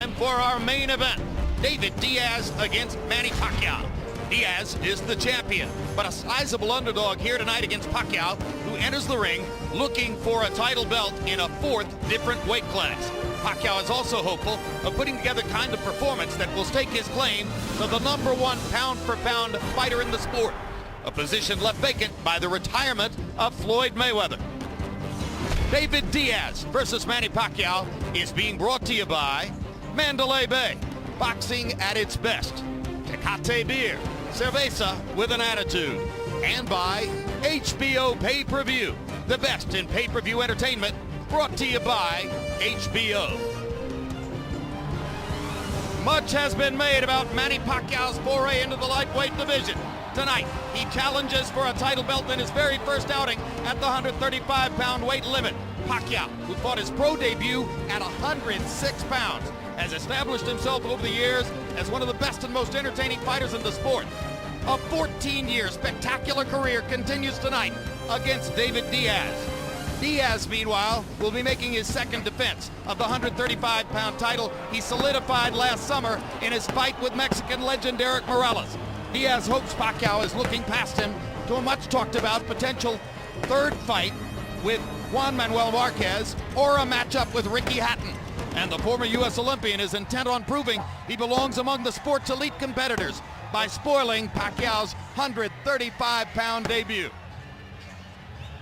And for our main event, Diaz against Manny Pacquiao. Diaz is the champion, but a sizable underdog here tonight against Pacquiao, who enters the ring looking for a title belt in a fourth different weight class. Pacquiao is also hopeful of putting together the kind of performance that will stake his claim to the #1 pound-for-pound fighter in the sport, a position left vacant by the retirement of Floyd Mayweather. Diaz versus Manny Pacquiao is being brought to you by Mandalay Bay, boxing at its best. Tecate beer, cerveza with an attitude. And by HBO Pay-Per-View, the best in pay-per-view entertainment, brought to you by HBO. Much has been made about Manny Pacquiao's foray into the lightweight division. Tonight, he challenges for a title belt in his very first outing at the 135-pound weight limit. Pacquiao, who fought his pro debut at 106 pounds, has established himself over the years as one of the best and most entertaining fighters in the sport. A 14-year spectacular career continues tonight against Diaz. Diaz, meanwhile, will be making his second defense of the 135-pound title he solidified last summer in his fight with Mexican legend Erik Morales. Diaz hopes Pacquiao is looking past him to a much-talked-about potential third fight with Juan Manuel Marquez or a matchup with Ricky Hatton. And the former U.S. Olympian is intent on proving he belongs among the sport's elite competitors by spoiling Pacquiao's 135-pound debut.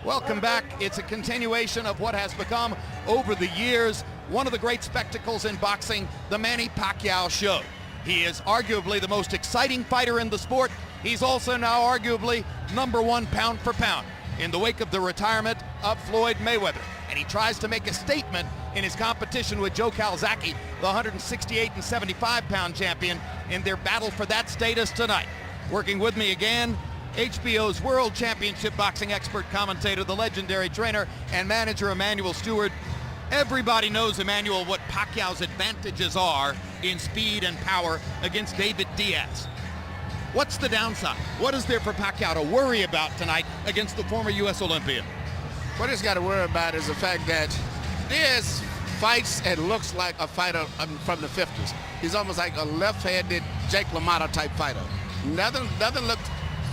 Welcome back. It's a continuation of what has become, over the years, one of the great spectacles in boxing, the Manny Pacquiao Show. He is arguably the most exciting fighter in the sport. He's also now arguably #1 pound for pound in the wake of the retirement of Floyd Mayweather. And he tries to make a statement in his competition with Joe Calzaghe, the 168 and 75-pound champion, in their battle for that status tonight. Working with me again, HBO's World Championship boxing expert commentator, the legendary trainer and manager Emmanuel Stewart. Everybody knows, Emmanuel, what Pacquiao's advantages are in speed and power against Diaz. What's the downside? What is there for Pacquiao to worry about tonight against the former U.S. Olympian? What he's got to worry about is the fact that Diaz fights and looks like a fighter from the 50s. He's almost like a left-handed Jake LaMotta type fighter. Nothing looks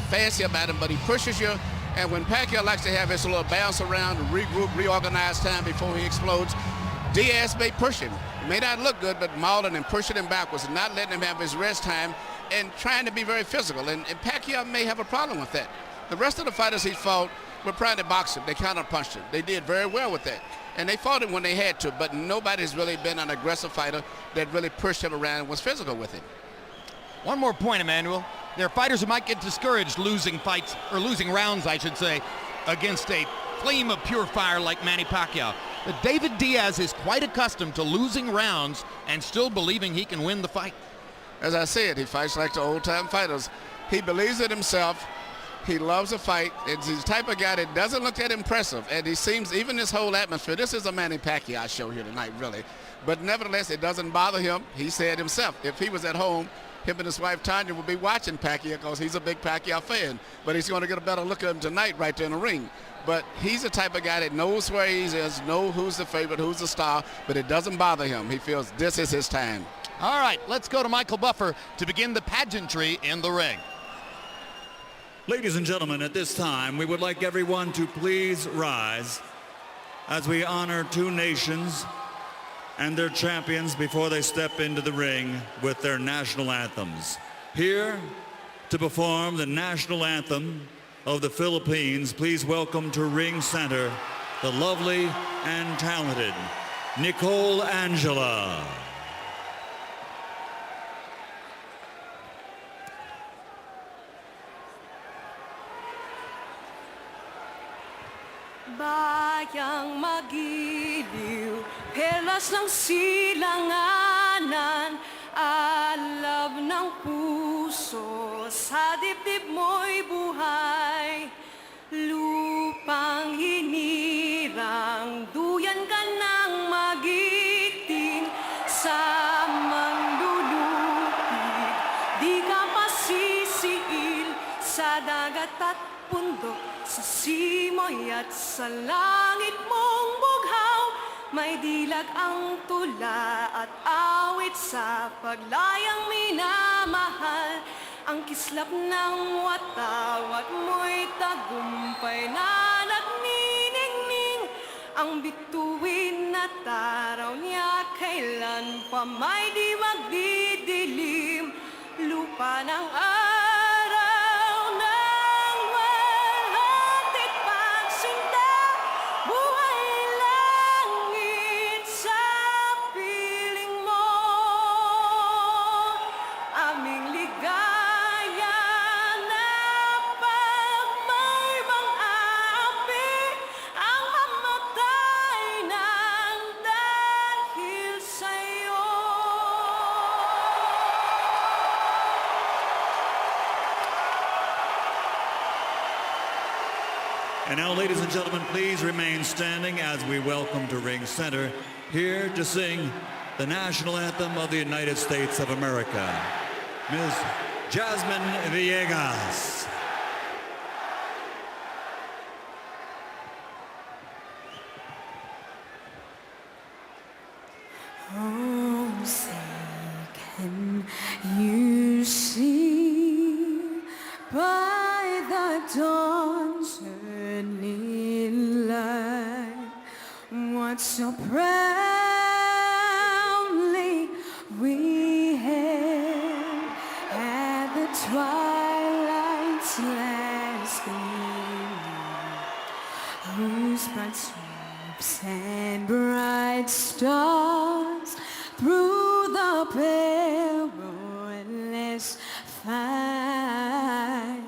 fancy about him, but he pushes you. And when Pacquiao likes to have his little bounce around, regroup, reorganize time before he explodes, Diaz may push him. It may not look good, but mauling and pushing him backwards and not letting him have his rest time and trying to be very physical. And Pacquiao may have a problem with that. The rest of the fighters he fought were trying to box him. They counter-punched him. They did very well with that. And they fought him when they had to, but nobody's really been an aggressive fighter that really pushed him around and was physical with him. One more point, Emmanuel. There are fighters who might get discouraged losing fights, or losing rounds, I should say, against a flame of pure fire like Manny Pacquiao. But Diaz is quite accustomed to losing rounds and still believing he can win the fight. As I said, he fights like the old-time fighters. He believes in himself. He loves a fight. He's the type of guy that doesn't look that impressive. And he seems, even this whole atmosphere, this is a Manny Pacquiao show here tonight, really. But nevertheless, it doesn't bother him. He said himself, if he was at home, him and his wife Tanya would be watching Pacquiao because he's a big Pacquiao fan. But he's going to get a better look at him tonight right there in the ring. But he's the type of guy that knows where he is, knows who's the favorite, who's the star, but it doesn't bother him. He feels this is his time. All right, let's go to Michael Buffer to begin the pageantry in the ring. Ladies and gentlemen, at this time, we would like everyone to please rise as we honor two nations and their champions before they step into the ring with their national anthems. Here to perform the national anthem of the Philippines, please welcome to ring center the lovely and talented Nicole Angela. Bayang magiliw, perlas ng silanganan, alab ng puso, sa dibdib mo'y buhay. Lupang hinirang, duyan ka ng magiting, sa manlulupig, di ka pasisiil, sa dagat at bundok, sa simoy at sa langit mong bughaw, may dilag ang tula at awit Kahit sa paglayang minamahal, ang kislap ng watawat mo'y tagumpay na nagniningning. Ang bituin na taraw niya kailan pa may di magdidilim. Lupa ng araw ng walang tigpagsinta, buhay langit sa piling mo. Aming ligaya na pag may mang-aapi, ang mamatay ng dahil sa'yo. And now, ladies and gentlemen, please remain standing as we welcome to ring center, here to sing the national anthem of the United States of America, Ms. Jasmine Villegas. Oh, say, can you see by the dawn's early light what so proudly we hailed at the twilight's last gleaming, whose bright stripes and bright stars through the perilous fight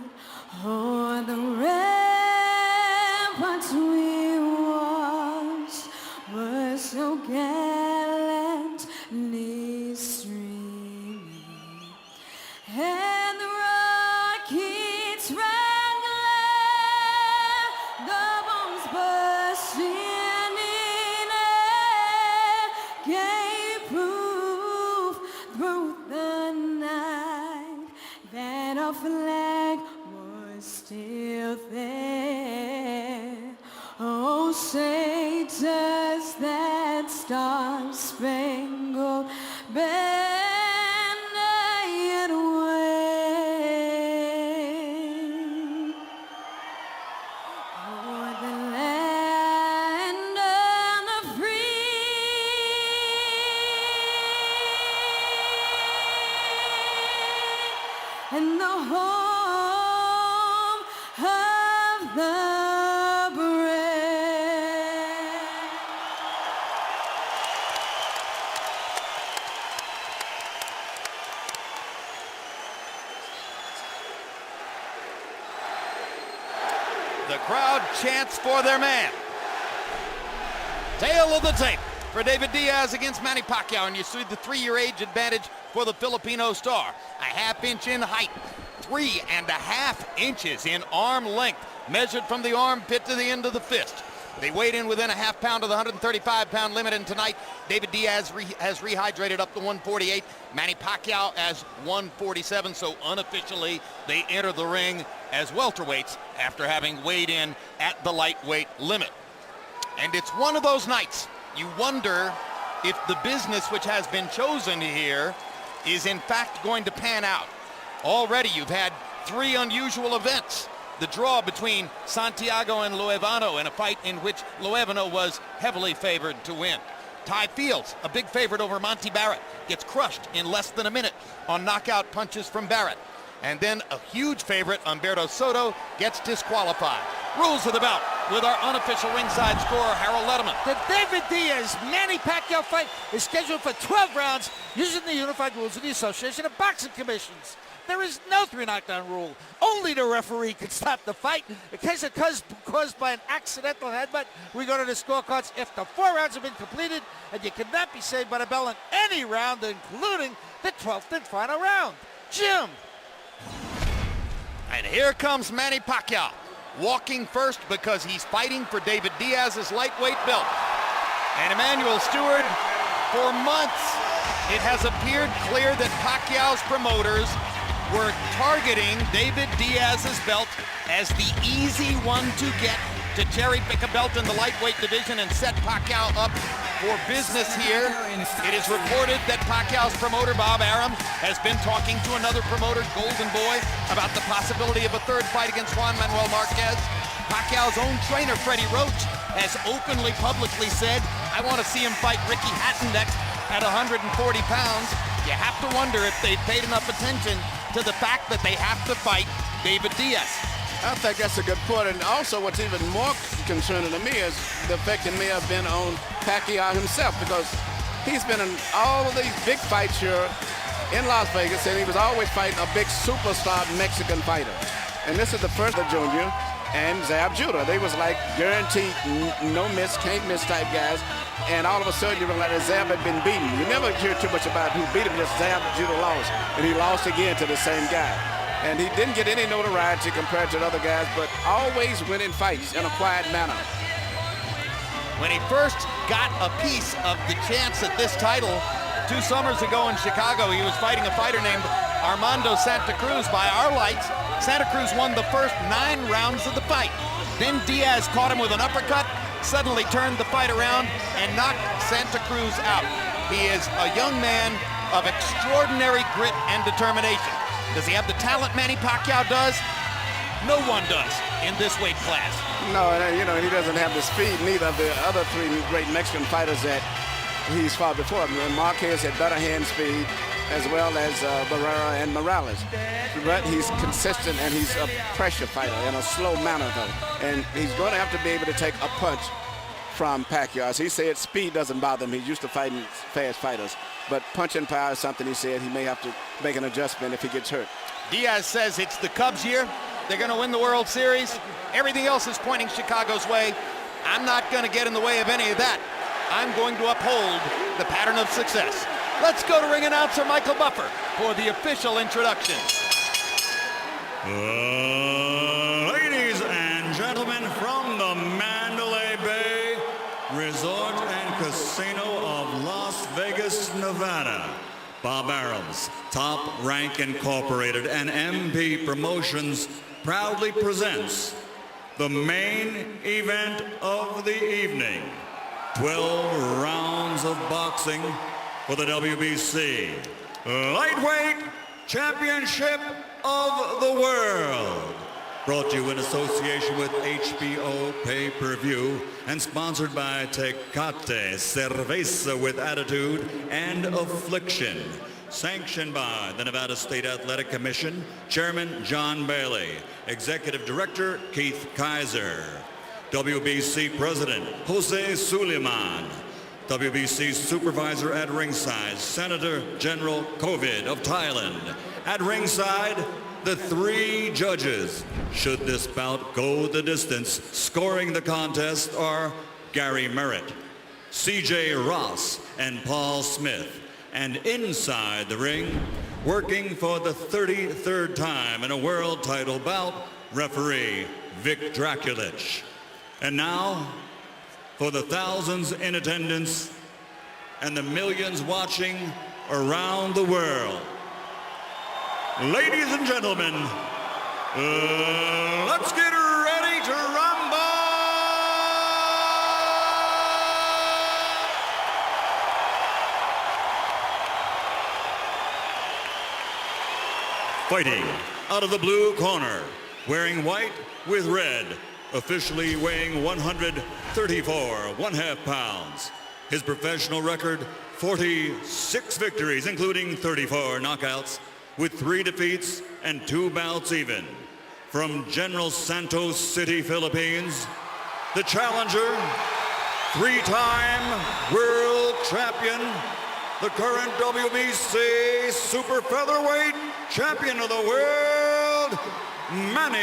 o'er the ramparts we watched were so gallantly streaming, and the rockets rang glare, the bombs bursting in air gave proof through the night that our flag was still there. Oh, say does that star-spangled banner yet wave o'er the land of the free and the home of the brave. The crowd chants for their man. Tail of the tape for David Diaz against Manny Pacquiao, and you see the 3-year age advantage for the Filipino star. A half-inch in height, 3.5 inches in arm length, measured from the armpit to the end of the fist. They weighed in within a half pound of the 135-pound limit, and tonight David Diaz has rehydrated up to 148. Manny Pacquiao as 147, so unofficially they enter the ring as welterweights after having weighed in at the lightweight limit. And it's one of those nights you wonder if the business which has been chosen here is in fact going to pan out. Already you've had 3 unusual events. The draw between Santiago and Luevano in a fight in which Luevano was heavily favored to win. Ty Fields, a big favorite over Monty Barrett, gets crushed in less than a minute on knockout punches from Barrett. And then a huge favorite, Humberto Soto, gets disqualified. Rules of the bout with our unofficial ringside scorer, Harold Letterman. The David Diaz-Manny Pacquiao fight is scheduled for 12 rounds using the unified rules of the Association of Boxing Commissions. There is no 3 knockdown rule. Only the referee can stop the fight. In case it caused by an accidental headbutt, we go to the scorecards after 4 rounds have been completed, and you cannot be saved by the bell in any round, including the 12th and final round. Jim. And here comes Manny Pacquiao, walking first because he's fighting for David Diaz's lightweight belt. And Emmanuel Stewart, for months, it has appeared clear that Pacquiao's promoters were targeting David Diaz's belt as the easy one to get, to cherry pick a belt in the lightweight division and set Pacquiao up for business here. It is reported that Pacquiao's promoter, Bob Arum, has been talking to another promoter, Golden Boy, about the possibility of a third fight against Juan Manuel Marquez. Pacquiao's own trainer, Freddie Roach, has openly, publicly said, I want to see him fight Ricky Hatton next at 140 pounds. You have to wonder if they've paid enough attention to the fact that they have to fight David Diaz. I think that's a good point. And also what's even more concerning to me is the effect it may have been on Pacquiao himself, because he's been in all of these big fights here in Las Vegas, and he was always fighting a big superstar Mexican fighter. And this is the first of Jr. and Zab Judah. They was like guaranteed no miss, can't miss type guys. And all of a sudden you realize that Zab had been beaten. You never hear too much about who beat him, just Zab Judah lost. And he lost again to the same guy. And he didn't get any notoriety compared to the other guys, but always winning fights in a quiet manner. When he first got a piece of the chance at this title 2 summers ago in Chicago, he was fighting a fighter named Armando Santa Cruz. By our lights, Santa Cruz won the first 9 rounds of the fight. Then Diaz caught him with an uppercut, suddenly turned the fight around and knocked Santa Cruz out. He is a young man of extraordinary grit and determination. Does he have the talent Manny Pacquiao does? No one does in this weight class. No, you know, he doesn't have the speed, neither of the other 3 great Mexican fighters that he's fought before. Marquez had better hand speed, as well as Barrera and Morales. But he's consistent, and he's a pressure fighter in a slow manner, though. And he's going to have to be able to take a punch from Pacquiao. As he said, speed doesn't bother him. He's used to fighting fast fighters. But punching power is something he said he may have to make an adjustment if he gets hurt. Diaz says it's the Cubs year. They're going to win the World Series. Everything else is pointing Chicago's way. I'm not going to get in the way of any of that. I'm going to uphold the pattern of success. Let's go to ring announcer Michael Buffer for the official introductions. Ladies and gentlemen, from the Mandalay Bay Resort and Casino of Las Vegas, Nevada, Bob Arum's Top Rank Incorporated and MP Promotions proudly presents the main event of the evening. 12 rounds of boxing for the WBC Lightweight Championship of the World. Brought to you in association with HBO Pay-Per-View and sponsored by Tecate, Cerveza with Attitude and Affliction. Sanctioned by the Nevada State Athletic Commission, Chairman John Bailey, Executive Director Keith Kaiser, WBC President Jose Suleiman, WBC Supervisor at ringside, Senator General Covid of Thailand. At ringside, the 3 judges, should this bout go the distance, scoring the contest are Gary Merritt, C.J. Ross, and Paul Smith. And inside the ring, working for the 33rd time in a world title bout, referee Vic Draculich. And now, for the thousands in attendance and the millions watching around the world, ladies and gentlemen, let's get ready to rumble! Fighting out of the blue corner, wearing white with red, officially weighing 134 1/2 pounds. His professional record, 46 victories, including 34 knockouts, with 3 defeats and 2 bouts even. From General Santos City, Philippines, the challenger, 3-time world champion, the current WBC Super Featherweight Champion of the World, Manny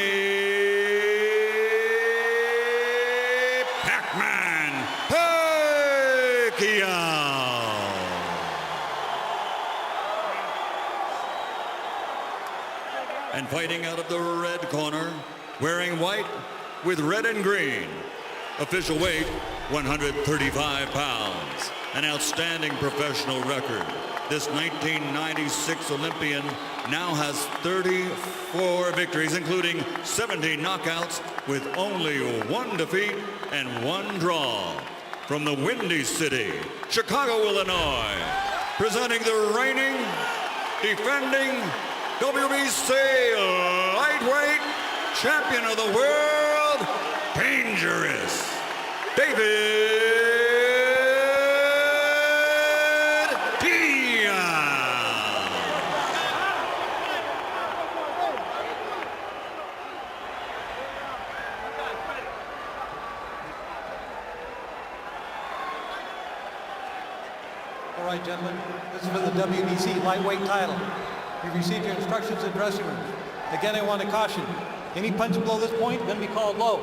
Pacquiao. And fighting out of the red corner, wearing white with red and green, official weight 135 pounds, an outstanding professional record. This 1996 Olympian now has 34 victories, including 17 knockouts, with only 1 defeat and 1 draw. from the Windy City, Chicago, Illinois, presenting the reigning, defending WBC lightweight champion of the world, dangerous, David Diaz. All right, gentlemen, this is for the WBC lightweight title. You've received your instructions in the dressing room. Again, I want to caution, any punch below this point going to be called low.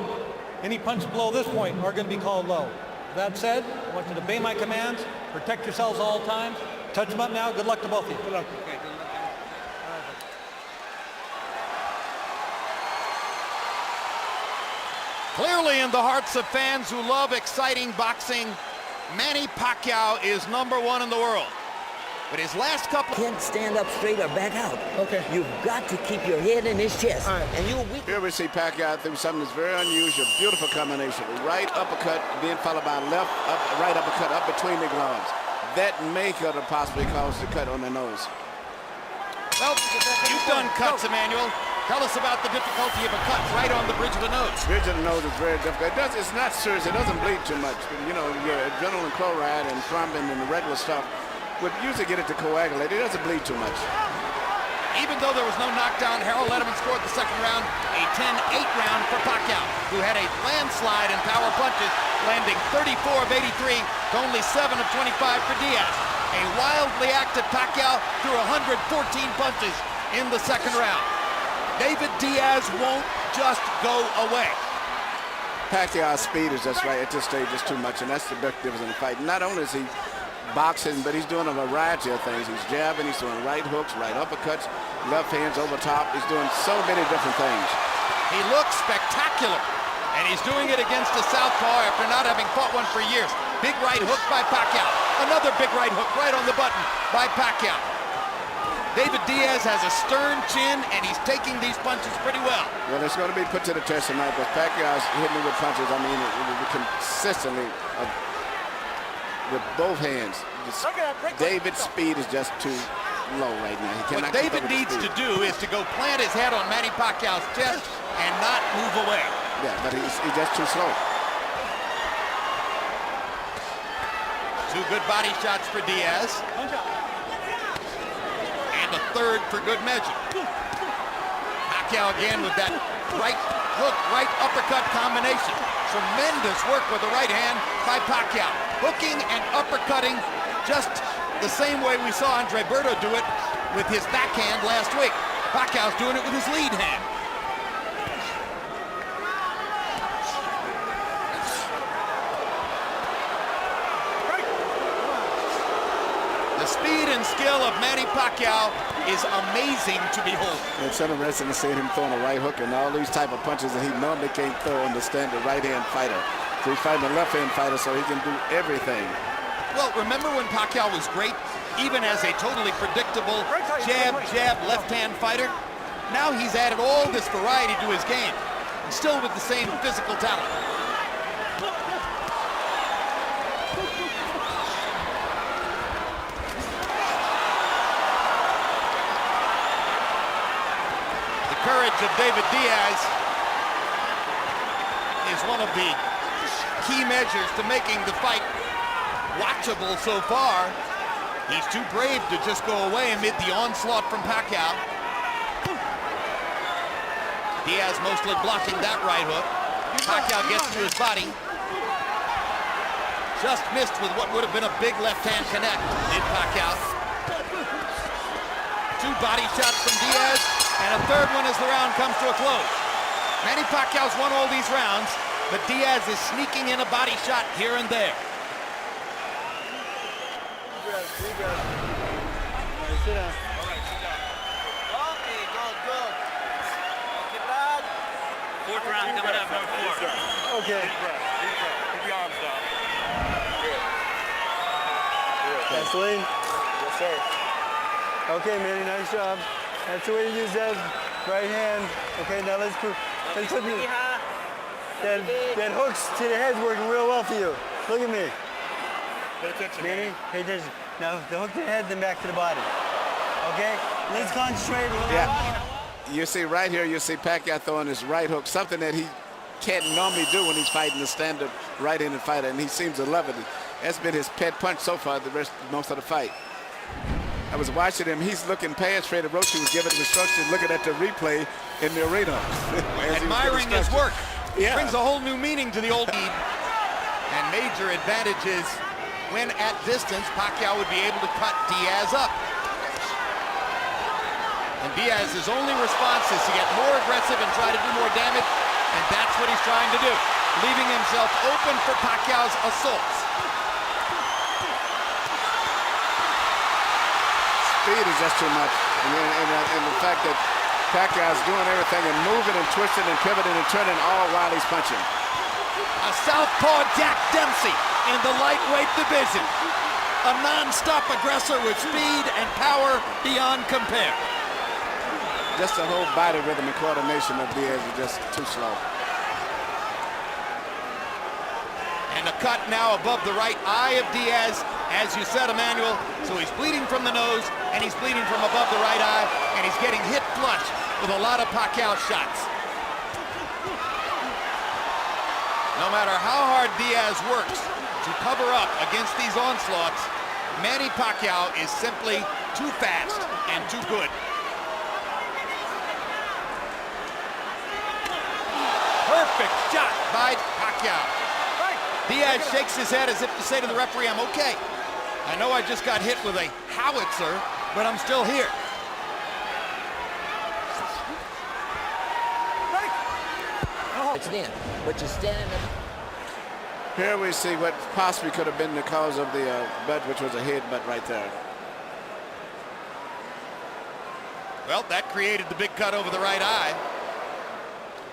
Any punch below this point are going to be called low. That said, I want you to obey my commands, protect yourselves all times. Touch them up now. Good luck to both of you. Good luck. Okay, good luck. Clearly in the hearts of fans who love exciting boxing, Manny Pacquiao is #1 in the world. But his last couple... Can't stand up straight or back out. Okay. You've got to keep your head in his chest. All right. And you'll weak. Here we see Pacquiao do something that's very unusual, beautiful combination. Right uppercut, being followed by right uppercut up between the gloves. That may could have possibly caused the cut on the nose. Well, you've done cuts, Emmanuel. Tell us about the difficulty of a cut right on the bridge of the nose. Bridge of the nose is very difficult. It's not serious. It doesn't bleed too much. You know, your adrenaline chloride and thrombin and the regular stuff would usually get it to coagulate. It doesn't bleed too much. Even though there was no knockdown, Harold Letterman scored the second round, a 10-8 round for Pacquiao, who had a landslide in power punches, landing 34 of 83 to only 7 of 25 for Diaz. A wildly active Pacquiao threw 114 punches in the second round. David Diaz won't just go away. Pacquiao's speed is just right at this stage, just too much, and that's the big difference in the fight. Not only is he boxing, but he's doing a variety of things. He's jabbing, he's doing right hooks, right uppercuts, left hands over top. He's doing so many different things. He looks spectacular, and he's doing it against a southpaw after not having fought one for years. Big right hook by Pacquiao. Another big right hook right on the button by Pacquiao. David Diaz has a stern chin, and he's taking these punches pretty well. Well, it's going to be put to the test tonight, because Pacquiao's hitting him with punches, I mean, consistently with both hands. David's speed is just too low right now. He cannot. What David needs to do is to go plant his head on Manny Pacquiao's chest and not move away. Yeah, but he's just too slow. Two good body shots for Diaz. And a third for good measure. Pacquiao again with that right hook, right uppercut combination. Tremendous work with the right hand by Pacquiao. Hooking and uppercutting just the same way we saw Andre Berto do it with his backhand last week. Pacquiao's doing it with his lead hand. The speed and skill of Manny Pacquiao is amazing to behold. It's interesting to see him throwing a right hook and all these type of punches that he normally can't throw on the standard right-hand fighter. So he's fighting a left-hand fighter, so he can do everything. Well, remember when Pacquiao was great, even as a totally predictable jab, left-hand fighter? Now he's added all this variety to his game, and still with the same physical talent. The courage of David Diaz is one of the key measures to making the fight watchable so far. He's too brave to just go away amid the onslaught from Pacquiao. Diaz mostly blocking that right hook. Pacquiao gets to his body. Just missed with what would have been a big left-hand connect in Pacquiao. Two body shots from Diaz, and a third one as the round comes to a close. Manny Pacquiao's won all these rounds, but Diaz is sneaking in a body shot here and there. Fourth round coming up, number 4. Okay. Keep your arms down. Good. Vaseline? Yes, sir. Okay, Manny, nice job. That's the way you use that right hand. Okay, now let's put that hooks to the head's working real well for you. Look at me. Pay attention. Manny, pay attention. Now, the hook to the head, then back to the body. Okay? Let's concentrate a little. Yeah. You see right here, you see Pacquiao throwing his right hook, something that he can't normally do when he's fighting the standard right-handed fighter, and he seems to love it. That's been his pet punch so far most of the fight. I was watching him. He's looking past Freddie Roach. He was giving him instructions, looking at the replay in the arena. Admiring his work. Yeah. Brings a whole new meaning to the old lead. And major advantages when at distance, Pacquiao would be able to cut Diaz up. And Diaz's only response is to get more aggressive and try to do more damage, and that's what he's trying to do, leaving himself open for Pacquiao's assaults. Speed is just too much, and the fact that Pacquiao's doing everything and moving and twisting and pivoting and turning all while he's punching. A southpaw Jack Dempsey in the lightweight division. A non-stop aggressor with speed and power beyond compare. Just the whole body rhythm and coordination of Diaz is just too slow. And a cut now above the right eye of Diaz, as you said, Emmanuel. So he's bleeding from the nose, and he's bleeding from above the right eye, and he's getting hit flush with a lot of Pacquiao shots. No matter how hard Diaz works to cover up against these onslaughts, Manny Pacquiao is simply too fast and too good. Perfect shot by Pacquiao. Diaz shakes his head as if to say to the referee, I'm okay. I know I just got hit with a howitzer, but I'm still here. It's in, but you're standing. Here we see what possibly could have been the cause of the butt, which was a headbutt right there. Well, that created the big cut over the right eye.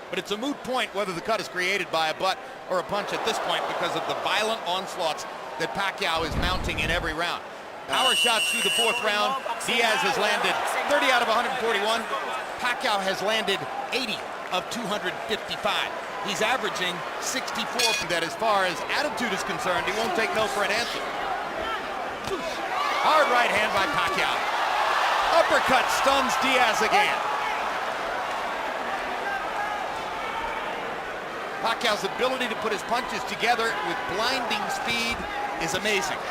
But it's a moot point whether the cut is created by a butt or a punch at this point because of the violent onslaughts that Pacquiao is mounting in every round. Power shots through the fourth round. Diaz has landed 30 out of 141. Pacquiao has landed 80 of 255. He's averaging 64. That as far as attitude is concerned, he won't take no for an answer. Hard right hand by Pacquiao. Uppercut stuns Diaz again. Pacquiao's ability to put his punches together with blinding speed is amazing.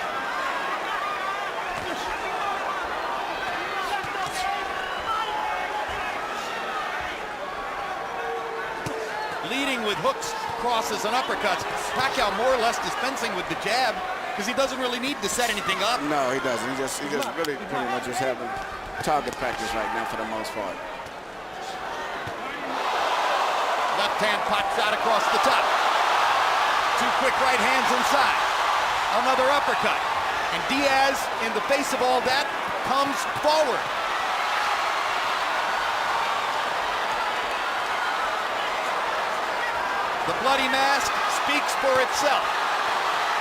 Leading with hooks, crosses, and uppercuts. Pacquiao more or less dispensing with the jab because he doesn't really need to set anything up. No, he doesn't. He just really pretty much just having target practice right now for the most part. Left hand pot shot across the top. Two quick right hands inside. Another uppercut. And Diaz, in the face of all that, comes forward. The bloody mask speaks for itself.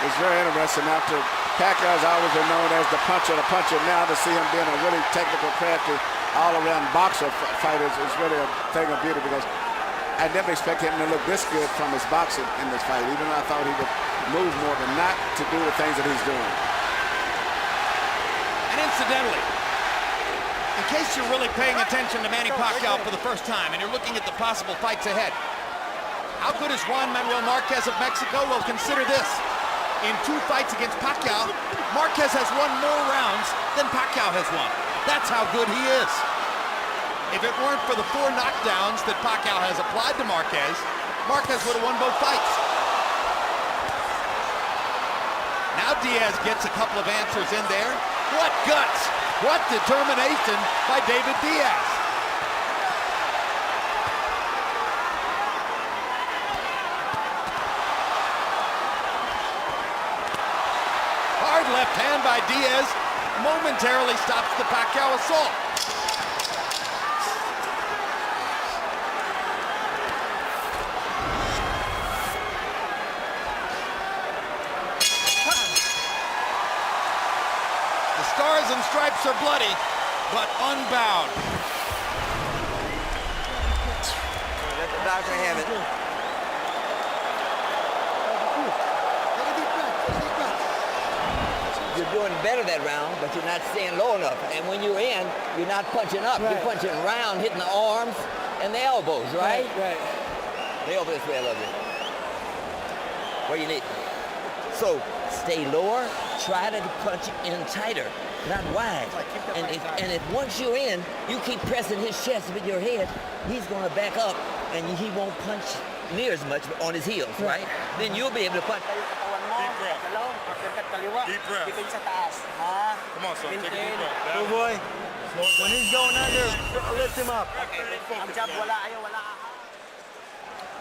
It's very interesting. After Pacquiao's always been known as the puncher, now to see him being a really technical, crafty, all-around boxer fighter is really a thing of beauty because I never expected him to look this good from his boxing in this fight, even though I thought he would move more, but not to do the things that he's doing. And incidentally, in case you're really paying attention to Manny Pacquiao for the first time and you're looking at the possible fights ahead, how good is Juan Manuel Marquez of Mexico? Well, consider this. In 2 fights against Pacquiao, Marquez has won more rounds than Pacquiao has won. That's how good he is. If it weren't for the 4 knockdowns that Pacquiao has applied to Marquez, Marquez would have won both fights. Now Diaz gets a couple of answers in there. What guts! What determination by David Diaz! Hard left hand by Diaz momentarily stops the Pacquiao assault. Stars and stripes are bloody, but unbowed. Let the doctor have it. doing better that round, but you're not staying low enough. And when you're in, you're not punching up. You're punching round, hitting the arms and the elbows, right? Right. Lay over this way a little bit. Where you need. So stay lower. Try to punch in tighter, not wide. And if once you're in, you keep pressing his chest with your head, he's going to back up, and he won't punch near as much on his heels, right? Then you'll be able to punch. Deep breath. Deep breath. Come on, son. Take a deep breath. Good boy. When he's going under, lift him up.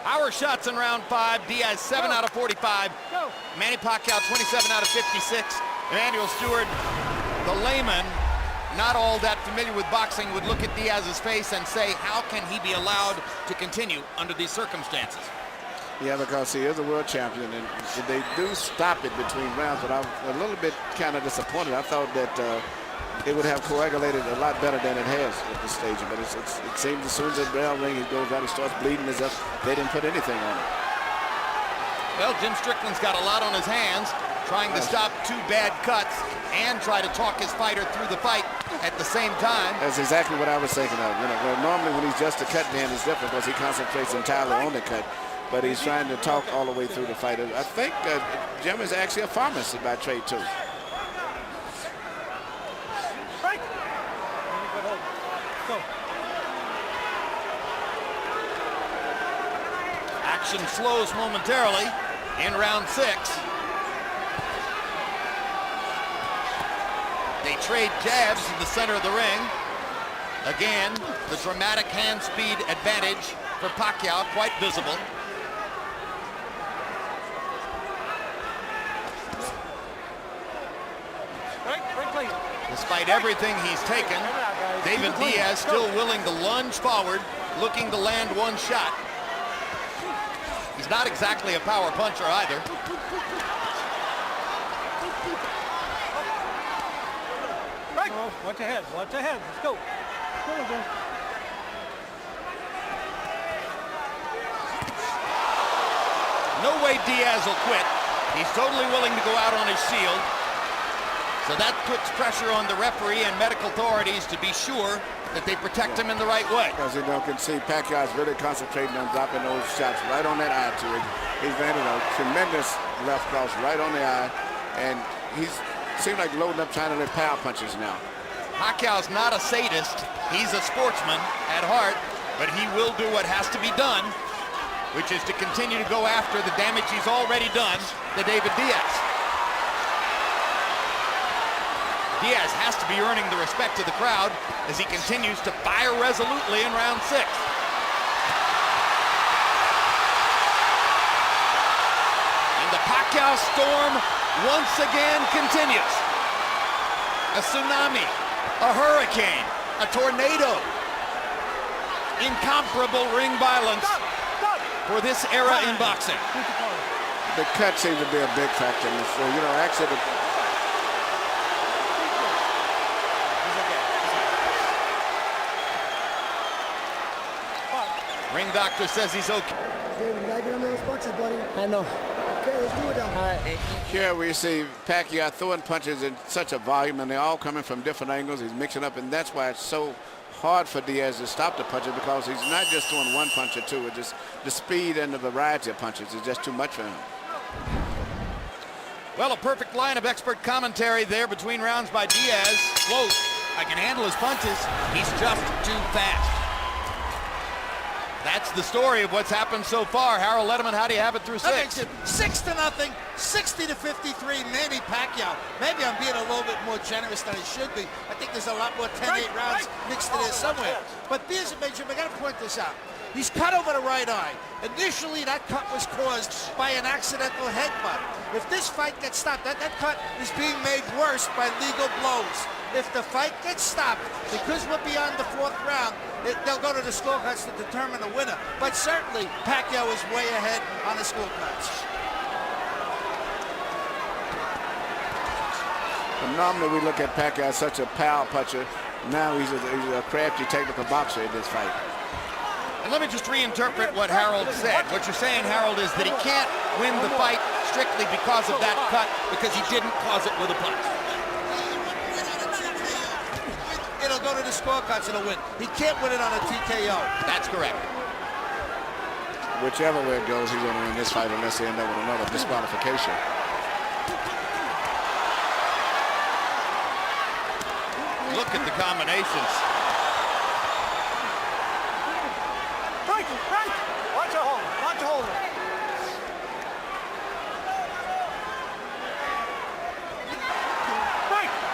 Our shots in round 5. Diaz 7 out of 45. Manny Pacquiao 27 out of 56. Emmanuel Stewart, the layman, not all that familiar with boxing, would look at Diaz's face and say, how can he be allowed to continue under these circumstances? Yeah, because he is a world champion, and they do stop it between rounds, but I'm a little bit kind of disappointed. I thought that it would have coagulated a lot better than it has at this stage, but it seems as soon as the bell rings, he goes out, he starts bleeding as if they didn't put anything on it. Well, Jim Strickland's got a lot on his hands, trying to stop 2 bad cuts and try to talk his fighter through the fight at the same time. That's exactly what I was thinking of. You know, where normally when he's just a cut man, it's different because he concentrates entirely on the cut, but he's trying to talk all the way through the fight. I think Jim is actually a pharmacist by trade, too. Action slows momentarily in round 6. They trade jabs in the center of the ring. Again, the dramatic hand speed advantage for Pacquiao, quite visible. Despite everything he's taken, David Diaz still willing to lunge forward, looking to land one shot. He's not exactly a power puncher either. Watch ahead, watch ahead. Let's go. No way Diaz will quit. He's totally willing to go out on his shield. So that puts pressure on the referee and medical authorities to be sure that they protect him in the right way. Because you can see Pacquiao's really concentrating on dropping those shots right on that eye to it. He's landed a tremendous left cross right on the eye, and he's seems like loading up trying to let power punches now. Pacquiao's not a sadist. He's a sportsman at heart, but he will do what has to be done, which is to continue to go after the damage he's already done to David Diaz. Diaz has to be earning the respect of the crowd as he continues to fire resolutely in round 6. And the Pacquiao storm once again continues. A tsunami, a hurricane, a tornado. Incomparable ring violence for this era in boxing. The cut seems to be a big factor in this. So, you know, actually Ring doctor says he's okay. David, you gotta get on those punches, buddy. I know. Okay, let's do it now. here we see Pacquiao throwing punches in such a volume, and they're all coming from different angles. He's mixing up, and that's why it's so hard for Diaz to stop the punches, because he's not just throwing one punch or two. It's just the speed and the variety of punches is just too much for him. Well, a perfect line of expert commentary there between rounds by Diaz. Close. I can handle his punches. He's just too fast. That's the story of what's happened so far. Harold Letterman, how do you have it through 6? Okay, 6-0, 60-53, Manny Pacquiao. Maybe I'm being a little bit more generous than I should be. I think there's a lot more 10-8 rounds mixed in there somewhere. But Diaz and Benjamin, I got to point this out. He's cut over the right eye. Initially, that cut was caused by an accidental headbutt. If this fight gets stopped, that cut is being made worse by legal blows. If the fight gets stopped, because we're beyond the 4th round, they'll go to the scorecards to determine the winner. But certainly, Pacquiao is way ahead on the scorecards. Normally, we look at Pacquiao as such a power puncher. Now he's a crafty technical boxer in this fight. And let me just reinterpret what Harold said. What you're saying, Harold, is that he can't win the fight strictly because of that cut, because he didn't cause it with a punch. go to the scorecards and win. He can't win it on a TKO. That's correct. Whichever way it goes, he's going to win this fight unless they end up with another disqualification. Look at the combinations. Right. Watch your hold. Watch your hold.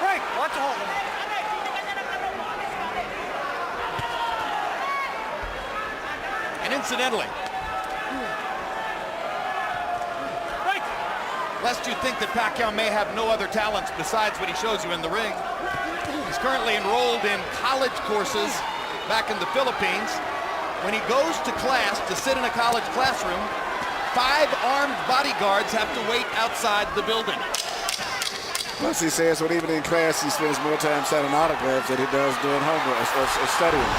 Right. Watch your hold. And incidentally, lest you think that Pacquiao may have no other talents besides what he shows you in the ring, he's currently enrolled in college courses back in the Philippines. When he goes to class to sit in a college classroom, 5 armed bodyguards have to wait outside the building. Plus, he says when even in class, he spends more time signing autographs than he does doing homework or studying.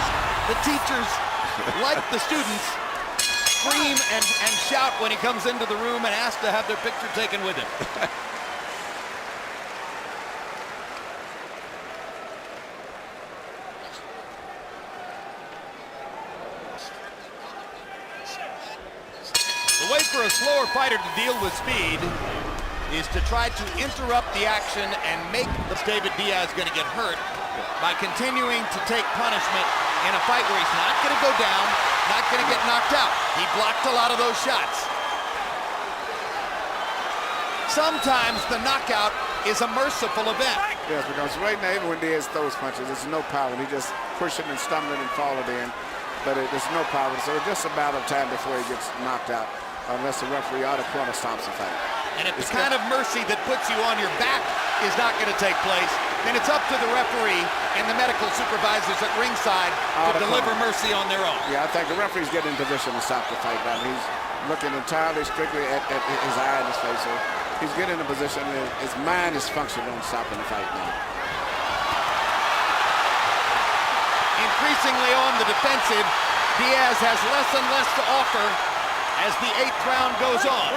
The teachers, like the students, scream and shout when he comes into the room and ask to have their picture taken with him. The way for a slower fighter to deal with speed is to try to interrupt the action and make David Diaz going to get hurt by continuing to take punishment in a fight where he's not going to go down, not going to get knocked out. He blocked a lot of those shots. Sometimes the knockout is a merciful event. Yes, because right now, even when Diaz throws punches, there's no power. He just pushing and stumbling and falling in, but there's no power. So it's just a matter of time before he gets knocked out, unless the referee or the corner stops the fight. And if the kind of mercy that puts you on your back is not going to take place, then it's up to the referee and the medical supervisors at ringside to deliver mercy on their own. Yeah, I think the referee's getting in position to stop the fight now. He's looking entirely strictly at his eye and his face. So he's getting in a position that his mind is functioning on stopping the fight now. Increasingly on the defensive, Diaz has less and less to offer as the 8th round goes on.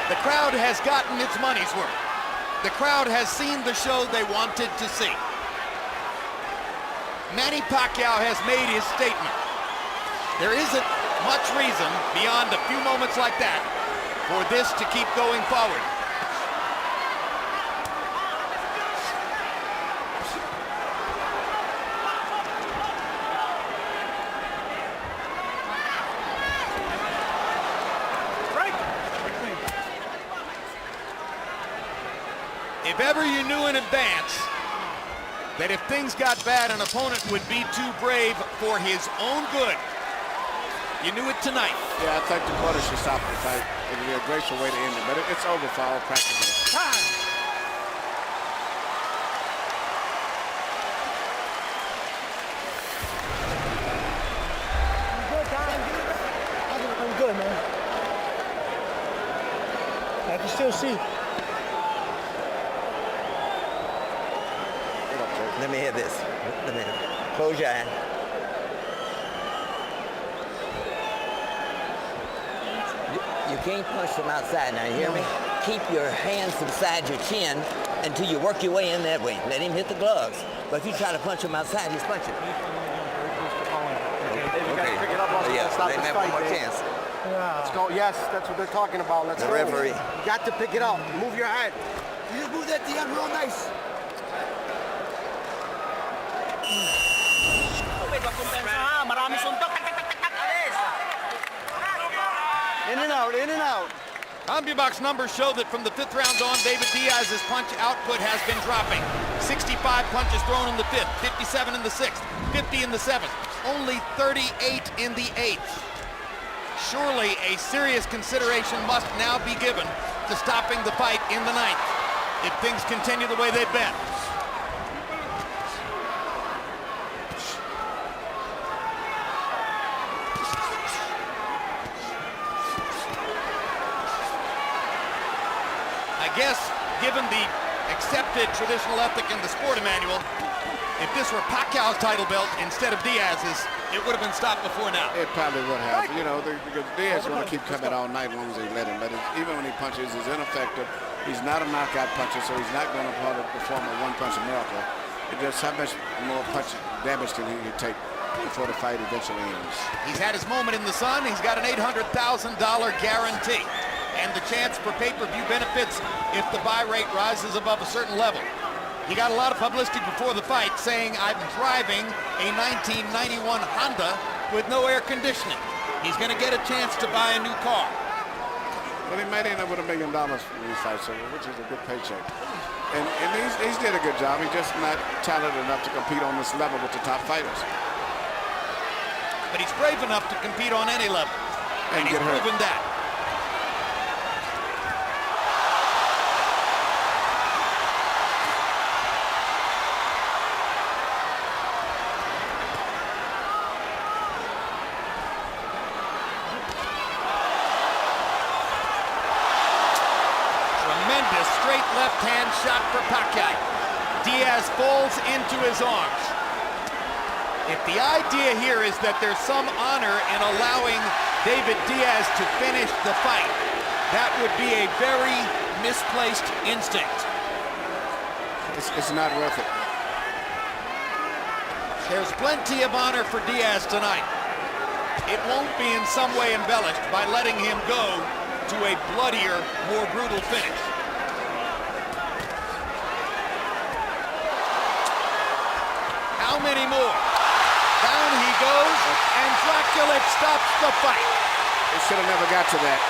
The crowd has gotten its money's worth. The crowd has seen the show they wanted to see. Manny Pacquiao has made his statement. There isn't much reason beyond a few moments like that for this to keep going forward. If ever you knew in advance that if things got bad, an opponent would be too brave for his own good, you knew it tonight. Yeah, I think the corner should stop the fight. It would be a graceful way to end it, but it's over for all practically. I'm good, man. I can still see. Let me hear this. Let me hear. Close your eye. You can't punch from outside now, you hear me? Keep your hands beside your chin until you work your way in that way. Let him hit the gloves. But if you try to punch him outside, he's punching. Okay. Yeah, let him have one more chance. Let's go. Yes, that's what they're talking about. Let's go. The referee. You got to pick it up. Move your head. You just move that Diaz real nice. In and out, in and out. CompuBox numbers show that from the 5th round on, David Diaz's punch output has been dropping. 65 punches thrown in the 5th, 57 in the 6th, 50 in the 7th, only 38 in the 8th. Surely a serious consideration must now be given to stopping the fight in the 9th if things continue the way they've been. I guess, given the accepted traditional ethic in the sport, Emmanuel, if this were Pacquiao's title belt instead of Diaz's, it would have been stopped before now. It probably would have. You know, because Diaz is going to keep coming all night as long as they let him. But even when he punches, he's ineffective. He's not a knockout puncher, so he's not going to perform a one-punch miracle. Just how much more punch damage can he take before the fight eventually ends? He's had his moment in the sun. He's got an $800,000 guarantee and the chance for pay-per-view benefits if the buy rate rises above a certain level. He got a lot of publicity before the fight saying, I'm driving a 1991 Honda with no air conditioning. He's going to get a chance to buy a new car. Well, he might end up with $1 million in these fights, which is a good paycheck. And he's did a good job. He's just not talented enough to compete on this level with the top fighters. But he's brave enough to compete on any level. And he's proven that. Straight left hand shot for Pacquiao. Diaz falls into his arms. If the idea here is that there's some honor in allowing David Diaz to finish the fight, that would be a very misplaced instinct. It's not worth it. There's plenty of honor for Diaz tonight. It won't be in some way embellished by letting him go to a bloodier, more brutal finish. How many more? Down he goes, and Dracula stops the fight. They should have never got to that.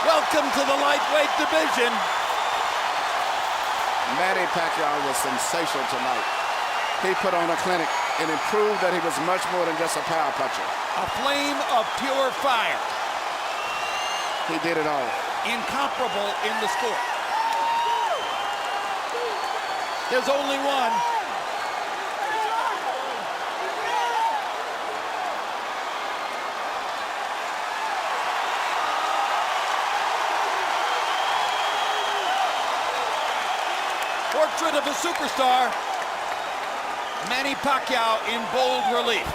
Welcome to the lightweight division. Manny Pacquiao was sensational tonight. He put on a clinic and it proved that he was much more than just a power puncher. A flame of pure fire. He did it all. Incomparable in the sport. There's only one. Portrait of a superstar. Manny Pacquiao in bold relief.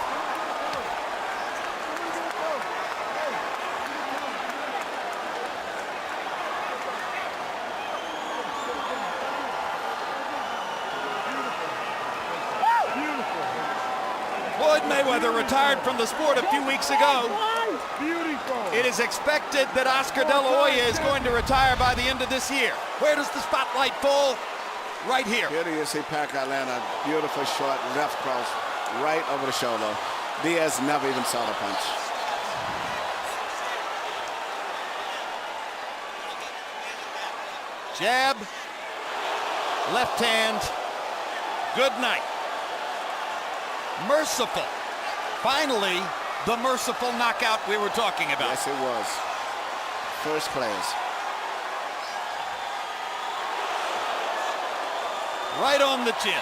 Floyd Mayweather retired from the sport a few weeks ago. It is expected that Oscar De La Hoya is going to retire by the end of this year. Where does the spotlight fall? Right here. Here you see Pacquiao land a beautiful short left cross right over the shoulder. Diaz never even saw the punch. Jab, left hand, good night. Merciful. Finally, the merciful knockout we were talking about. Yes, it was. First class. Right on the chin.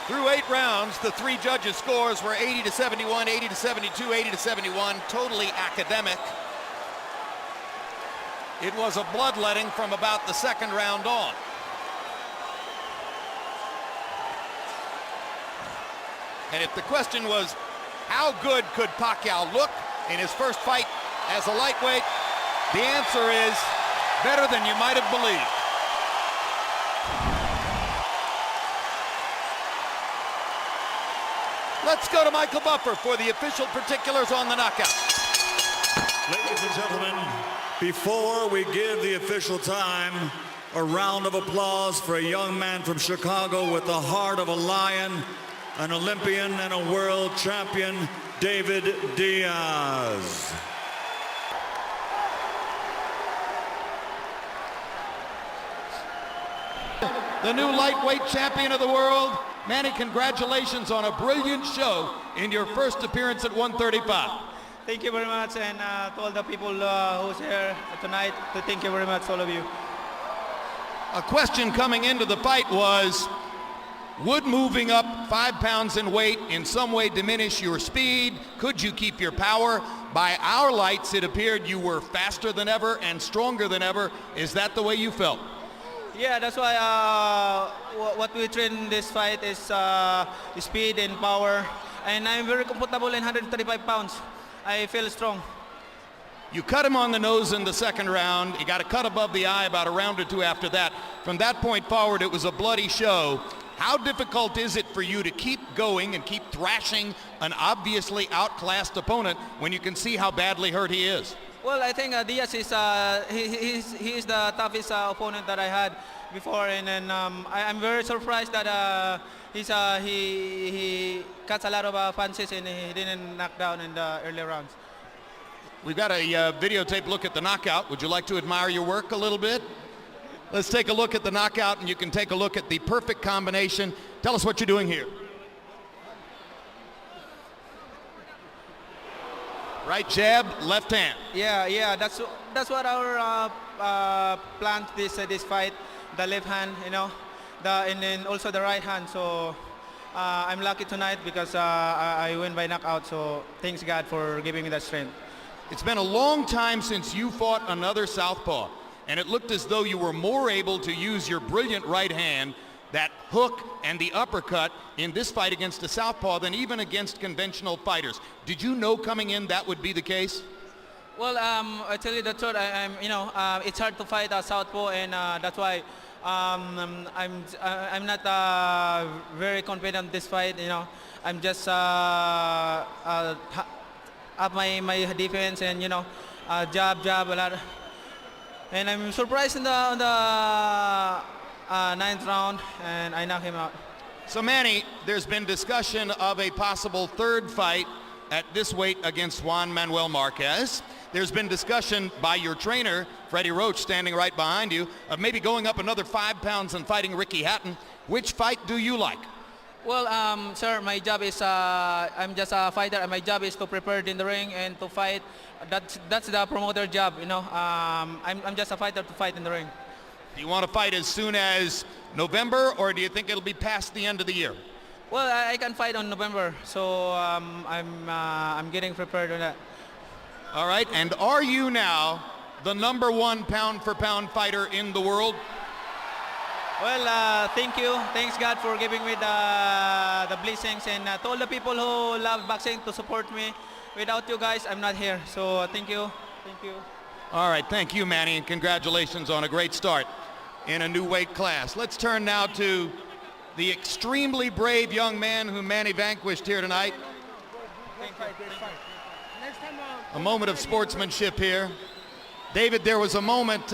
Through 8 rounds, the 3 judges' scores were 80-71, 80-72, 80-71, totally academic. It was a bloodletting from about the 2nd round on. And if the question was, how good could Pacquiao look in his first fight as a lightweight? The answer is better than you might have believed. Let's go to Michael Buffer for the official particulars on the knockout. Ladies and gentlemen, before we give the official time, a round of applause for a young man from Chicago with the heart of a lion, an Olympian and a world champion, David Diaz. The new lightweight champion of the world. Manny, congratulations on a brilliant show in your first appearance at 135. Thank you very much, and to all the people who's here tonight, thank you very much, all of you. A question coming into the fight was, would moving up 5 pounds in weight in some way diminish your speed? Could you keep your power? By our lights, it appeared you were faster than ever and stronger than ever. Is that the way you felt? Yeah, that's why what we train in this fight is speed and power. And I'm very comfortable in 135 pounds. I feel strong. You cut him on the nose in the second round. You got a cut above the eye about a round or two after that. From that point forward, it was a bloody show. How difficult is it for you to keep going and keep thrashing an obviously outclassed opponent when you can see how badly hurt he is? Well, I think Diaz is he is the toughest opponent that I had before, and then I'm very surprised that he cuts a lot of punches and he didn't knock down in the early rounds. We've got a videotape look at the knockout. Would you like to admire your work a little bit? Let's take a look at the knockout, and you can take a look at the perfect combination. Tell us what you're doing here. Right jab, left hand. Yeah, that's what our plan this fight. The left hand, you know, and then also the right hand. So I'm lucky tonight because I win by knockout. So thanks God for giving me that strength. It's been a long time since you fought another southpaw, and it looked as though you were more able to use your brilliant right hand, that hook and the uppercut in this fight against a southpaw than even against conventional fighters. Did you know coming in that would be the case? Well, I tell you the truth. It's hard to fight a southpaw, and that's why I'm not very confident in this fight. You know, I'm just up my defense and jab a lot. And I'm surprised in the ninth round, and I knock him out. So Manny, there's been discussion of a possible third fight at this weight against Juan Manuel Marquez. There's been discussion by your trainer, Freddie Roach, standing right behind you, of maybe going up another 5 pounds and fighting Ricky Hatton. Which fight do you like? Well, sir, my job is I'm just a fighter, and my job is to prepare in the ring and to fight. That's the promoter job, you know. I'm just a fighter to fight in the ring. Do you want to fight as soon as November, or do you think it'll be past the end of the year? Well, I can fight on November, so I'm getting prepared on that. All right, and are you now the #1 pound-for-pound fighter in the world? Well, thank you. Thanks God for giving me the blessings, and to all the people who love boxing to support me. Without you guys, I'm not here. So thank you. Thank you. All right, thank you, Manny, and congratulations on a great start in a new weight class. Let's turn now to the extremely brave young man who Manny vanquished here tonight. A moment of sportsmanship here. David, there was a moment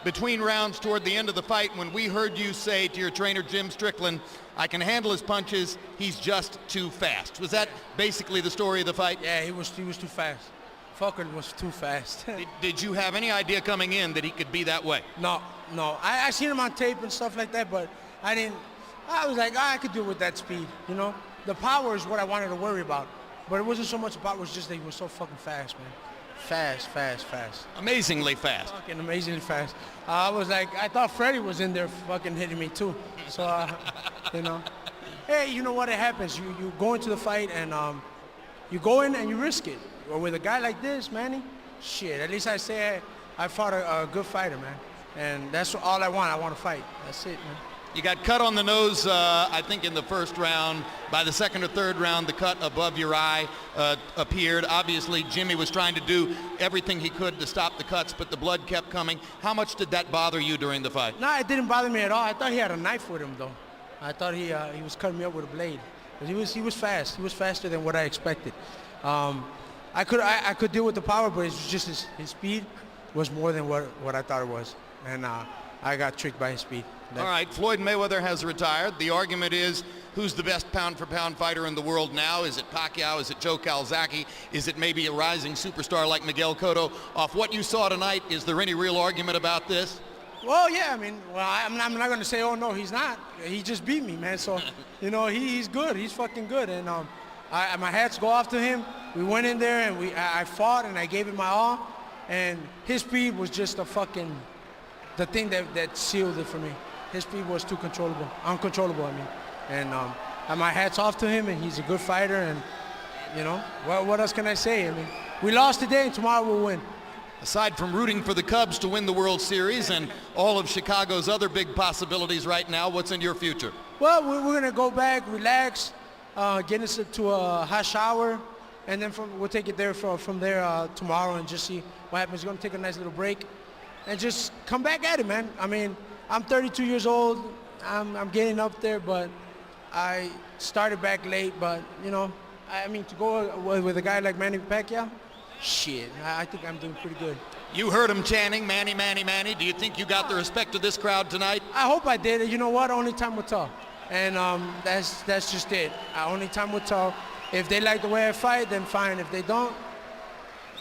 between rounds toward the end of the fight when we heard you say to your trainer, Jim Strickland, I can handle his punches, he's just too fast. Was that basically the story of the fight? Yeah, he was too fast. Fucker was too fast. Did you have any idea coming in that he could be that way? No. I seen him on tape and stuff like that, but I didn't. I was like, I could do it with that speed, you know? The power is what I wanted to worry about. But it wasn't so much about, it was just that he was so fucking fast, man. Fast. Amazingly fast. Fucking amazingly fast. I was like, I thought Freddie was in there fucking hitting me too. So, you know. Hey, you know what, it happens. You go into the fight and you go in and you risk it. Or with a guy like this, Manny, shit, at least I say I fought a good fighter, man. And that's all I want. I want to fight. That's it, man. You got cut on the nose, I think, in the first round. By the second or third round, the cut above your eye appeared. Obviously, Jimmy was trying to do everything he could to stop the cuts, but the blood kept coming. How much did that bother you during the fight? No, it didn't bother me at all. I thought he had a knife with him, though. I thought he was cutting me up with a blade. But he was fast. He was faster than what I expected. I could deal with the power, but it's just his speed was more than what I thought it was. And I got tricked by his speed. All right, Floyd Mayweather has retired. The argument is, who's the best pound-for-pound fighter in the world now? Is it Pacquiao? Is it Joe Calzaghe? Is it maybe a rising superstar like Miguel Cotto? Off what you saw tonight, is there any real argument about this? Well, yeah, I mean, I'm not going to say, oh, no, he's not. He just beat me, man. So, you know, he's good. He's fucking good. And my hats go off to him. We went in there and I fought and I gave it my all. And his speed was just the thing that sealed it for me. His speed was too uncontrollable, I mean. And my hat's off to him, and he's a good fighter, and, you know, what else can I say? I mean, we lost today, and tomorrow we'll win. Aside from rooting for the Cubs to win the World Series and all of Chicago's other big possibilities right now, what's in your future? Well, we're going to go back, relax, get us to a hot shower, and then we'll take it there from there tomorrow and just see what happens. We're going to take a nice little break and just come back at it, man. I mean, I'm 32 years old. I'm getting up there, but I started back late. But, you know, I mean, to go with a guy like Manny Pacquiao, shit, I think I'm doing pretty good. You heard him chanting, Manny, Manny, Manny. Do you think you got the respect of this crowd tonight? I hope I did. You know what? Only time will tell. And that's just it. Only time will tell. If they like the way I fight, then fine. If they don't,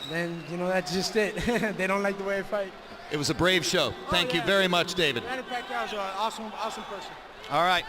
then, you know, that's just it. They don't like the way I fight. It was a brave show. Thank you very much, David. Manny Pacquiao is an awesome person. All right.